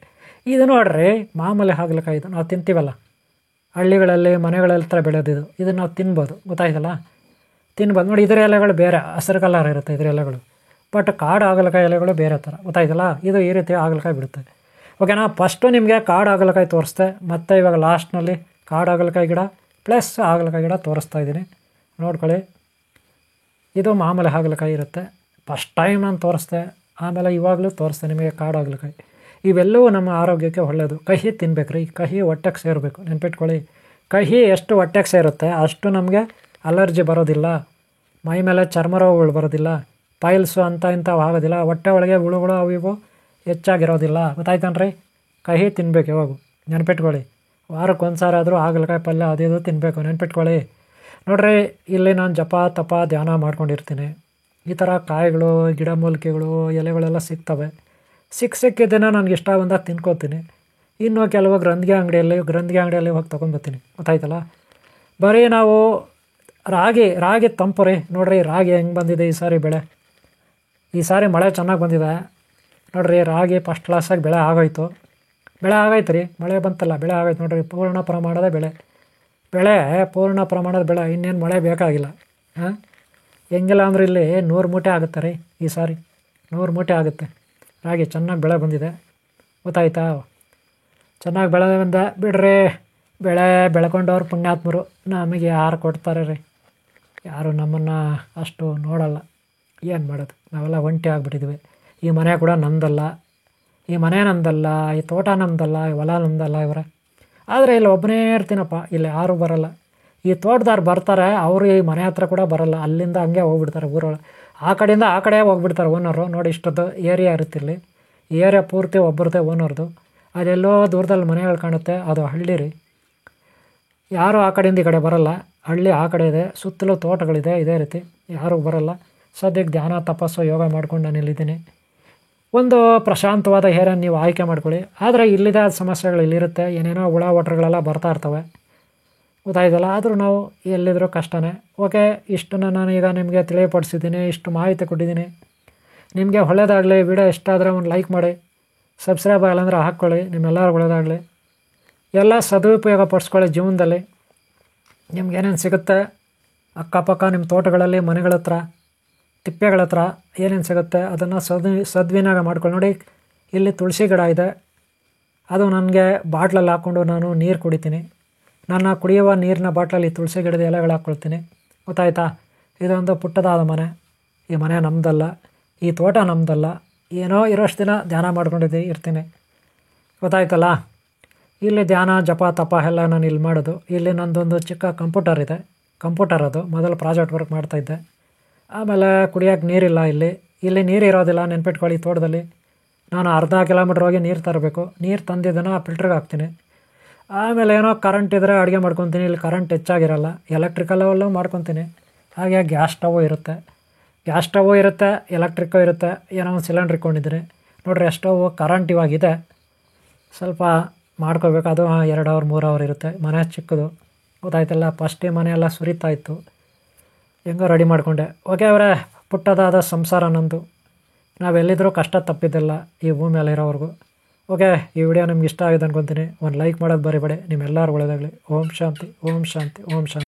ಇದು ನೋಡ್ರಿ, ಮಾಮೂಲಿ ಹಾಗಲಕಾಯಿ. ಇದು ನಾವು ತಿಂತೀವಲ್ಲ ಹಳ್ಳಿಗಳಲ್ಲಿ, ಮನೆಗಳಲ್ಲಿ ಹತ್ರ ಬೆಳೆಯೋದು. ಇದನ್ನು ನಾವು ತಿನ್ಬೋದು, ಗೊತ್ತಾಯ್ತಲ್ಲ? ತಿನ್ಬೋದು. ನೋಡಿ, ಇದರ ಎಲೆಗಳು ಬೇರೆ, ಹಸಿರು ಕಲರ್ ಇರುತ್ತೆ ಇದರ ಎಲೆಗಳು. ಬಟ್ ಕಾಡು ಹಾಗಲಕಾಯಿ ಎಲೆಗಳು ಬೇರೆ ಥರ, ಗೊತ್ತಾಯ್ತಲ್ಲ? ಇದು ಈ ರೀತಿ ಹಾಗಲಕಾಯಿ ಬಿಡುತ್ತೆ. ಓಕೆನಾ? ಫಸ್ಟು ನಿಮಗೆ ಕಾಡು ಹಾಗಲಕಾಯಿ ತೋರಿಸ್ದೆ, ಮತ್ತು ಇವಾಗ ಲಾಸ್ಟ್ನಲ್ಲಿ ಕಾಡು ಹಾಗಲಕಾಯಿ ಗಿಡ ಪ್ಲಸ್ ಹಾಗಲಕಾಯಿ ಗಿಡ ತೋರಿಸ್ತಾ ಇದ್ದೀನಿ, ನೋಡ್ಕೊಳ್ಳಿ. ಇದು ಮಾಮೂಲಿ ಹಾಗಲಕಾಯಿ ಇರುತ್ತೆ. ಫಸ್ಟ್ ಟೈಮ್ ನಾನು ತೋರಿಸ್ದೆ, ಆಮೇಲೆ ಇವಾಗಲೂ ತೋರಿಸ್ದೆ ನಿಮಗೆ ಕಾಡು ಹಾಗಲಕಾಯಿ. ಇವೆಲ್ಲವೂ ನಮ್ಮ ಆರೋಗ್ಯಕ್ಕೆ ಒಳ್ಳೆಯದು. ಕಹಿ ತಿನ್ಬೇಕ್ರಿ, ಕಹಿ ಹೊಟ್ಟೆಗೆ ಸೇರಬೇಕು, ನೆನ್ಪಿಟ್ಕೊಳ್ಳಿ. ಕಹಿ ಎಷ್ಟು ಹೊಟ್ಟೆಗೆ ಸೇರುತ್ತೆ ಅಷ್ಟು ನಮಗೆ ಅಲರ್ಜಿ ಬರೋದಿಲ್ಲ, ಮೈ ಮೇಲೆ ಚರ್ಮ ರೋಗಗಳು ಬರೋದಿಲ್ಲ, ಪೈಲ್ಸು ಇಂಥವು ಆಗೋದಿಲ್ಲ, ಹೊಟ್ಟೆ ಒಳಗೆ ಹುಳುಗಳು ಅವು ಇವು ಹೆಚ್ಚಾಗಿರೋದಿಲ್ಲ, ಗೊತ್ತಾಯ್ತನ್ರಿ? ಕಹಿ ತಿನ್ಬೇಕು ಯಾವಾಗ, ನೆನ್ಪಿಟ್ಕೊಳ್ಳಿ. ವಾರಕ್ಕೆ ಒಂದು ಸಾರಿ ಆದರೂ ಹಾಗಲಕಾಯಿ ಪಲ್ಯ ಅದು ತಿನ್ನಬೇಕು, ನೆನ್ಪಿಟ್ಕೊಳ್ಳಿ. ನೋಡ್ರಿ, ಇಲ್ಲಿ ನಾನು ಜಪ ತಪ ಧ್ಯಾನ ಮಾಡ್ಕೊಂಡಿರ್ತೀನಿ. ಈ ಥರ ಕಾಯಿಗಳು, ಗಿಡಮೂಲಿಕೆಗಳು, ಎಲೆಗಳೆಲ್ಲ ಸಿಗ್ತವೆ. ಸಿಕ್ಕಿದ್ದನ್ನು ನನಗೆ ಇಷ್ಟ ಬಂದಾಗ ತಿನ್ಕೋತೀನಿ. ಇನ್ನು ಕೆಲವು ಗ್ರಂಥಿಗೆ ಅಂಗಡಿಯಲ್ಲಿ ಹೋಗಿ ತೊಗೊಂಡ್ಬರ್ತೀನಿ, ಗೊತ್ತಾಯ್ತಲ್ಲ? ಬರೀ ನಾವು ರಾಗಿ ತಂಪು ರೀ. ನೋಡ್ರಿ, ರಾಗಿ ಹೆಂಗೆ ಬಂದಿದೆ ಈ ಸಾರಿ ಬೆಳೆ. ಈ ಸಾರಿ ಮಳೆ ಚೆನ್ನಾಗಿ ಬಂದಿದೆ ನೋಡ್ರಿ. ರಾಗಿ ಫಸ್ಟ್ ಕ್ಲಾಸಾಗಿ ಬೆಳೆ ಆಗೋಯ್ತು ರೀ. ಮಳೆ ಬಂತಲ್ಲ, ಬೆಳೆ ಆಗೋಯ್ತು ನೋಡ್ರಿ. ಪೂರ್ಣ ಪ್ರಮಾಣದ ಬೆಳೆ. ಇನ್ನೇನು ಮಳೆ ಬೇಕಾಗಿಲ್ಲ. ಹೆಂಗಿಲ್ಲ ಅಂದ್ರೆ ಇಲ್ಲಿ 100 ಮೂಟೆ ಆಗುತ್ತೆ ರೀ ಈ ಸಾರಿ. 100 ಮೂಟೆ ಆಗುತ್ತೆ. ರಾಗಿ ಚೆನ್ನಾಗಿ ಬೆಳೆ ಬಂದಿದೆ, ಗೊತ್ತಾಯ್ತಾ? ಚೆನ್ನಾಗಿ ಬೆಳೆ ಬಿಡ್ರಿ. ಬೆಳೆ ಬೆಳ್ಕೊಂಡವ್ರು ಪುಣ್ಯಾತ್ಮರು. ನಮಗೆ ಯಾರು ಕೊಡ್ತಾರೆ ರೀ? ಯಾರು ನಮ್ಮನ್ನು ಅಷ್ಟು ನೋಡಲ್ಲ. ಏನು ಮಾಡೋದು, ನಾವೆಲ್ಲ ಒಂಟಿ ಆಗಿಬಿಟ್ಟಿದ್ವಿ. ಈ ಮನೆ ಕೂಡ ನಮ್ಮದಲ್ಲ, ಈ ತೋಟ ನಮ್ಮದಲ್ಲ, ಈ ಹೊಲ ನಮ್ಮದಲ್ಲ ಇವರೇ. ಆದರೆ ಇಲ್ಲಿ ಒಬ್ಬನೇ ಇರ್ತೀನಪ್ಪ, ಇಲ್ಲಿ ಯಾರೂ ಬರಲ್ಲ. ಈ ತೋಟದಾರು ಬರ್ತಾರೆ, ಅವರು ಈ ಮನೆ ಹತ್ರ ಕೂಡ ಬರಲ್ಲ, ಅಲ್ಲಿಂದ ಹಂಗೆ ಹೋಗ್ಬಿಡ್ತಾರೆ ಊರೊಳಗೆ. ಆ ಕಡೆಯಿಂದ ಆ ಕಡೆ ಹೋಗ್ಬಿಡ್ತಾರೆ ಓನರು. ನೋಡಿ ಇಷ್ಟೊಂದು ಏರಿಯಾ ಇರುತ್ತೆ ಇಲ್ಲಿ. ಈ ಏರಿಯಾ ಪೂರ್ತಿ ಒಬ್ಬರದೇ ಓನರ್ದು. ಅದೆಲ್ಲೋ ದೂರದಲ್ಲಿ ಮನೆಗಳು ಕಾಣುತ್ತೆ, ಅದು ಹಳ್ಳಿ ರೀ. ಯಾರೂ ಆ ಕಡೆಯಿಂದ ಈ ಕಡೆ ಬರೋಲ್ಲ. ಹಳ್ಳಿ ಆ ಕಡೆ ಇದೆ, ಸುತ್ತಲೂ ತೋಟಗಳಿದೆ. ಇದೇ ರೀತಿ ಯಾರೂ ಬರೋಲ್ಲ. ಸದ್ಯಕ್ಕೆ ಧ್ಯಾನ ತಪಸ್ಸು ಯೋಗ ಮಾಡ್ಕೊಂಡು ನಾನು ಇಲ್ಲಿದ್ದೀನಿ. ಒಂದು ಪ್ರಶಾಂತವಾದ ಏರಿಯಾ ನೀವು ಆಯ್ಕೆ ಮಾಡ್ಕೊಳ್ಳಿ. ಆದರೆ ಇಲ್ಲಿದೆ ಸಮಸ್ಯೆಗಳು ಇಲ್ಲಿರುತ್ತೆ. ಏನೇನೋ ಹುಳ ಒಟ್ರುಗಳೆಲ್ಲ ಬರ್ತಾ ಇರ್ತವೆ, ಗೊತ್ತಾಯ್ತಲ್ಲ. ಆದರೂ ನಾವು ಎಲ್ಲಿದ್ರೂ ಕಷ್ಟನೇ. ಓಕೆ, ಇಷ್ಟನ್ನು ನಾನು ಈಗ ನಿಮಗೆ ತಿಳಿಯಪಡಿಸಿದ್ದೀನಿ, ಇಷ್ಟು ಮಾಹಿತಿ ಕೊಟ್ಟಿದ್ದೀನಿ. ನಿಮಗೆ ಒಳ್ಳೆಯದಾಗಲಿ. ವಿಡಿಯೋ ಇಷ್ಟ ಆದರೆ ಒಂದು ಲೈಕ್ ಮಾಡಿ, ಸಬ್ಸ್ಕ್ರೈಬ್ ಆಗಲ್ಲ ಅಂದರೆ ಹಾಕ್ಕೊಳ್ಳಿ. ನಿಮ್ಮೆಲ್ಲರಿಗೂ ಒಳ್ಳೆಯದಾಗಲಿ. ಎಲ್ಲ ಸದುಪಯೋಗ ಪಡಿಸ್ಕೊಳ್ಳಿ ಜೀವನದಲ್ಲಿ. ನಿಮ್ಗೆ ಏನೇನು ಸಿಗುತ್ತೆ ಅಕ್ಕಪಕ್ಕ ನಿಮ್ಮ ತೋಟಗಳಲ್ಲಿ, ಮನೆಗಳ ಹತ್ರ, ತಿಪ್ಪೆಗಳ ಹತ್ರ ಏನೇನು ಸಿಗುತ್ತೆ ಅದನ್ನು ಸದ್ವಿನಿಯೋಗ ಮಾಡ್ಕೊಳ್ಳಿ. ನೋಡಿ, ಇಲ್ಲಿ ತುಳಸಿ ಗಿಡ ಇದೆ. ಅದು ನನಗೆ ಬಾಟ್ಲಲ್ಲಿ ಹಾಕ್ಕೊಂಡು ನಾನು ನೀರು ಕುಡಿತೀನಿ. ನನ್ನ ಕುಡಿಯುವ ನೀರಿನ ಬಾಟ್ಲಲ್ಲಿ ತುಳಸಿ ಗಿಡದ ಎಲೆಗಳು ಹಾಕ್ಕೊಳ್ತೀನಿ, ಗೊತ್ತಾಯ್ತಾ. ಇದೊಂದು ಪುಟ್ಟದಾದ ಮನೆ. ಈ ಮನೆ ನಮ್ಮದಲ್ಲ, ಈ ತೋಟ ನಮ್ಮದಲ್ಲ. ಏನೋ ಇರೋಷ್ಟು ದಿನ ಧ್ಯಾನ ಇರ್ತೀನಿ, ಗೊತ್ತಾಯ್ತಲ್ಲ. ಇಲ್ಲಿ ಧ್ಯಾನ ಜಪ ತಪ ಎಲ್ಲ ನಾನು ಇಲ್ಲಿ ಮಾಡೋದು. ಇಲ್ಲಿ ನಂದೊಂದು ಚಿಕ್ಕ ಕಂಪ್ಯೂಟರ್ ಇದೆ. ಕಂಪ್ಯೂಟರ್ ಅದು ಮೊದಲು ಪ್ರಾಜೆಕ್ಟ್ ವರ್ಕ್ ಮಾಡ್ತಾಯಿದ್ದೆ. ಆಮೇಲೆ ಕುಡಿಯೋಕ್ಕೆ ನೀರಿಲ್ಲ ಇಲ್ಲಿ ನೀರು ಇರೋದಿಲ್ಲ, ನೆನ್ಪಿಟ್ಕೊಳ್ಳಿ. ತೋಟದಲ್ಲಿ ನಾನು ಅರ್ಧ ಕಿಲೋಮೀಟ್ರ್ ಹೋಗಿ ನೀರು ತರಬೇಕು. ನೀರು ತಂದಿದ್ದನ್ನು ಫಿಲ್ಟ್ರಿಗೆ ಹಾಕ್ತೀನಿ. ಆಮೇಲೆ ಏನೋ ಕರೆಂಟ್ ಇದ್ದರೆ ಅಡುಗೆ ಮಾಡ್ಕೊತೀನಿ. ಇಲ್ಲಿ ಕರೆಂಟ್ ಹೆಚ್ಚಾಗಿರಲ್ಲ, ಎಲೆಕ್ಟ್ರಿಕಲ್ಲೂ ಮಾಡ್ಕೊತೀನಿ. ಹಾಗೆ ಗ್ಯಾಸ್ ಸ್ಟವ್ ಇರುತ್ತೆ, ಎಲೆಕ್ಟ್ರಿಕ್ಕು ಇರುತ್ತೆ. ಏನೋ ಒಂದು ಸಿಲಿಂಡ್ರ್ ಇಟ್ಕೊಂಡಿದ್ದೀನಿ ನೋಡಿರಿ. ಸ್ಟವ್ ಕರೆಂಟ್ ಇವಾಗಿದೆ, ಸ್ವಲ್ಪ ಮಾಡ್ಕೋಬೇಕು. ಅದು 2 ಅವರ್ 3 ಅವರ್ ಇರುತ್ತೆ. ಮನೆ ಚಿಕ್ಕದು, ಗೊತ್ತಾಯ್ತಲ್ಲ. ಫಸ್ಟ್ ಈ ಮನೆಯೆಲ್ಲ ಸುರಿತಾ ಇತ್ತು, ಹೆಂಗೋ ರೆಡಿ ಮಾಡಿಕೊಂಡೆ. ಓಕೆ ಅವರೇ, ಪುಟ್ಟದಾದ ಸಂಸಾರ ನಂದು. ನಾವೆಲ್ಲಿದ್ದರೂ ಕಷ್ಟ ತಪ್ಪಿದ್ದಿಲ್ಲ ಈ ಭೂಮಿಯಲ್ಲಿರೋವರೆಗೂ. ಓಕೆ, ಈ ವಿಡಿಯೋ ನಿಮ್ಗೆ ಇಷ್ಟ ಆಗಿದೆ ಅನ್ಕೊತೀನಿ. ಒಂದು ಲೈಕ್ ಮಾಡೋದು ಬರಿಬೇಡಿ. ನಿಮ್ಮೆಲ್ಲರೂ ಒಳ್ಳೆಯದಾಗಲಿ. ಓಂ ಶಾಂತಿ, ಓಂ ಶಾಂತಿ, ಓಂ ಶಾಂತಿ.